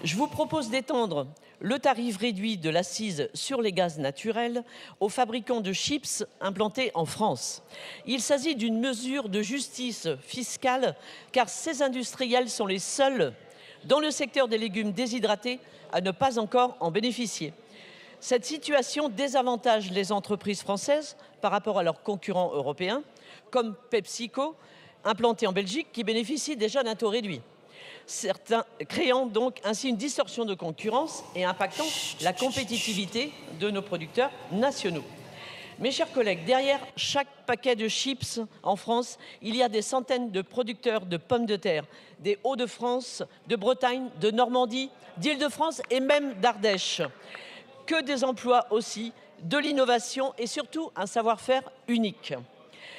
Je vous propose d'étendre le tarif réduit de l'accise sur les gaz naturels aux fabricants de chips implantés en France. Il s'agit d'une mesure de justice fiscale car ces industriels sont les seuls dans le secteur des légumes déshydratés à ne pas encore en bénéficier. Cette situation désavantage les entreprises françaises par rapport à leurs concurrents européens, comme PepsiCo, implanté en Belgique, qui bénéficie déjà d'un taux réduit. Certains créant donc ainsi une distorsion de concurrence et impactant la compétitivité de nos producteurs nationaux. Mes chers collègues, derrière chaque paquet de chips en France, il y a des centaines de producteurs de pommes de terre, des Hauts-de-France, de Bretagne, de Normandie, d'Île-de-France et même d'Ardèche. Que des emplois aussi, de l'innovation et surtout un savoir-faire unique.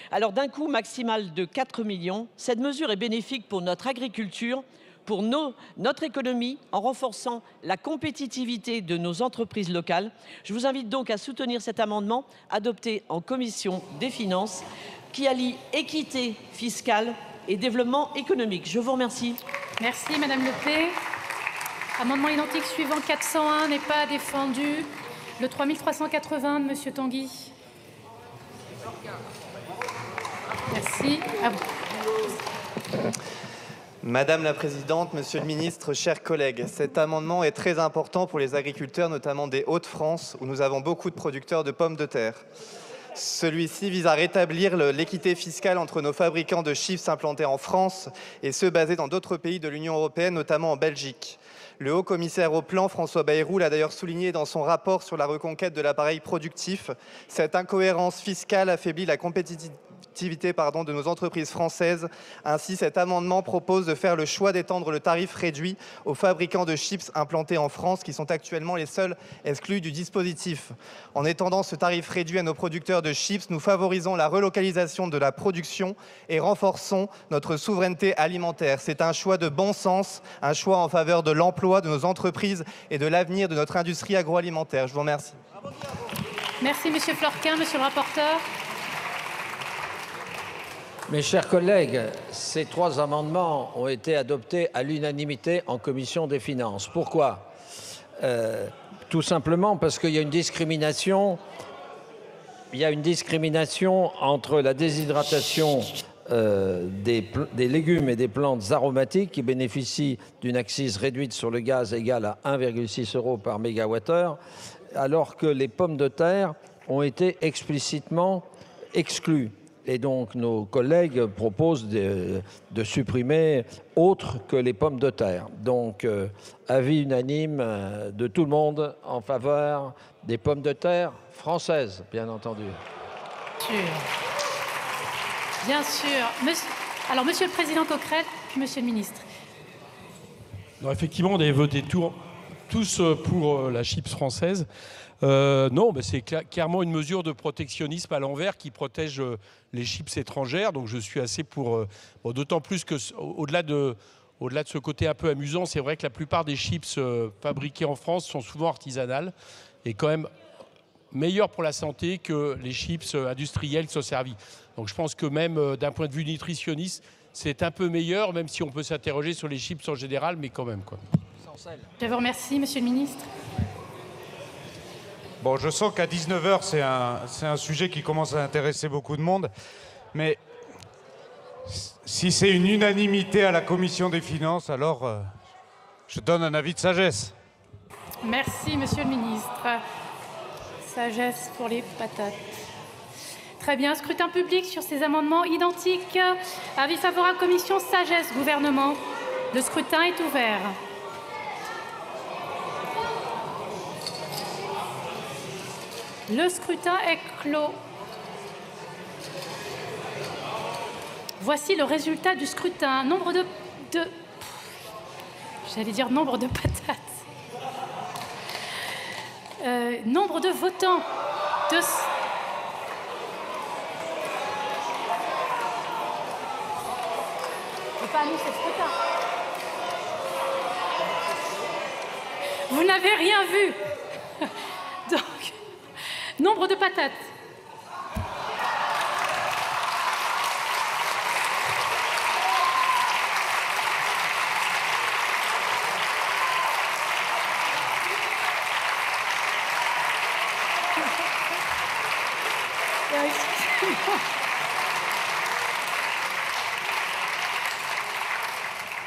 Alors d'un coût maximal de 4 millions, cette mesure est bénéfique pour notre agriculture, pour notre économie, en renforçant la compétitivité de nos entreprises locales. Je vous invite donc à soutenir cet amendement adopté en commission des finances qui allie équité fiscale et développement économique. Je vous remercie. Merci Madame Lepée. Amendement identique suivant 401 n'est pas défendu. Le 3380 de Monsieur Tanguy. Merci. À vous. Madame la Présidente, Monsieur le Ministre, chers collègues, cet amendement est très important pour les agriculteurs, notamment des Hauts-de-France, où nous avons beaucoup de producteurs de pommes de terre. Celui-ci vise à rétablir l'équité fiscale entre nos fabricants de chips implantés en France et ceux basés dans d'autres pays de l'Union européenne, notamment en Belgique. Le haut-commissaire au plan, François Bayrou, l'a d'ailleurs souligné dans son rapport sur la reconquête de l'appareil productif. Cette incohérence fiscale affaiblit la compétitivité de nos entreprises françaises. Ainsi, cet amendement propose de faire le choix d'étendre le tarif réduit aux fabricants de chips implantés en France, qui sont actuellement les seuls exclus du dispositif. En étendant ce tarif réduit à nos producteurs de chips, nous favorisons la relocalisation de la production et renforçons notre souveraineté alimentaire. C'est un choix de bon sens, un choix en faveur de l'emploi, de nos entreprises et de l'avenir de notre industrie agroalimentaire. Je vous remercie. Merci Monsieur Florquin, Monsieur le rapporteur. Mes chers collègues, ces trois amendements ont été adoptés à l'unanimité en commission des finances. Pourquoi ? Tout simplement parce qu'il y a une discrimination. Il y a une discrimination entre la déshydratation des légumes et des plantes aromatiques qui bénéficient d'une accise réduite sur le gaz égale à 1,6 € par mégawattheure, alors que les pommes de terre ont été explicitement exclues. Et donc, nos collègues proposent de supprimer autre que les pommes de terre. Donc, avis unanime de tout le monde en faveur des pommes de terre françaises, bien entendu. Bien sûr. Alors, Monsieur le Président Coquerel, puis Monsieur le Ministre. Non, effectivement, on avait voté tous pour la chips française. Non, mais c'est clairement une mesure de protectionnisme à l'envers qui protège les chips étrangères. Donc je suis assez pour... d'autant plus que au-delà de ce côté un peu amusant, c'est vrai que la plupart des chips fabriquées en France sont souvent artisanales et quand même meilleures pour la santé que les chips industrielles qui sont servies. Donc je pense que même d'un point de vue nutritionniste, c'est un peu meilleur, même si on peut s'interroger sur les chips en général, mais quand même, quoi. Je vous remercie, Monsieur le Ministre. Bon, je sens qu'à 19h, c'est un sujet qui commence à intéresser beaucoup de monde. Mais si c'est une unanimité à la Commission des finances, alors je donne un avis de sagesse. Merci, Monsieur le Ministre. Sagesse pour les patates. Très bien. Scrutin public sur ces amendements identiques. Avis favorable, commission, sagesse, gouvernement. Le scrutin est ouvert. Le scrutin est clos. Voici le résultat du scrutin. Nombre de j'allais dire nombre de patates. Nombre de votants. C'est pas nous, c'est le scrutin. Vous n'avez rien vu. Donc, nombre de patates.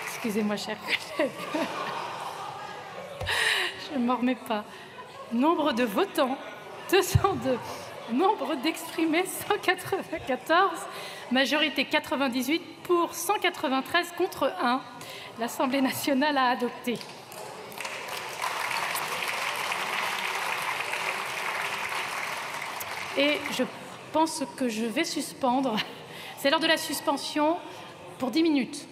Excusez-moi, chers collègues. Je ne m'en remets pas. Nombre de votants, 202. Nombre d'exprimés, 194. Majorité 98 pour, 193 contre 1. L'Assemblée nationale a adopté. Et je pense que je vais suspendre. C'est l'heure de la suspension pour 10 minutes.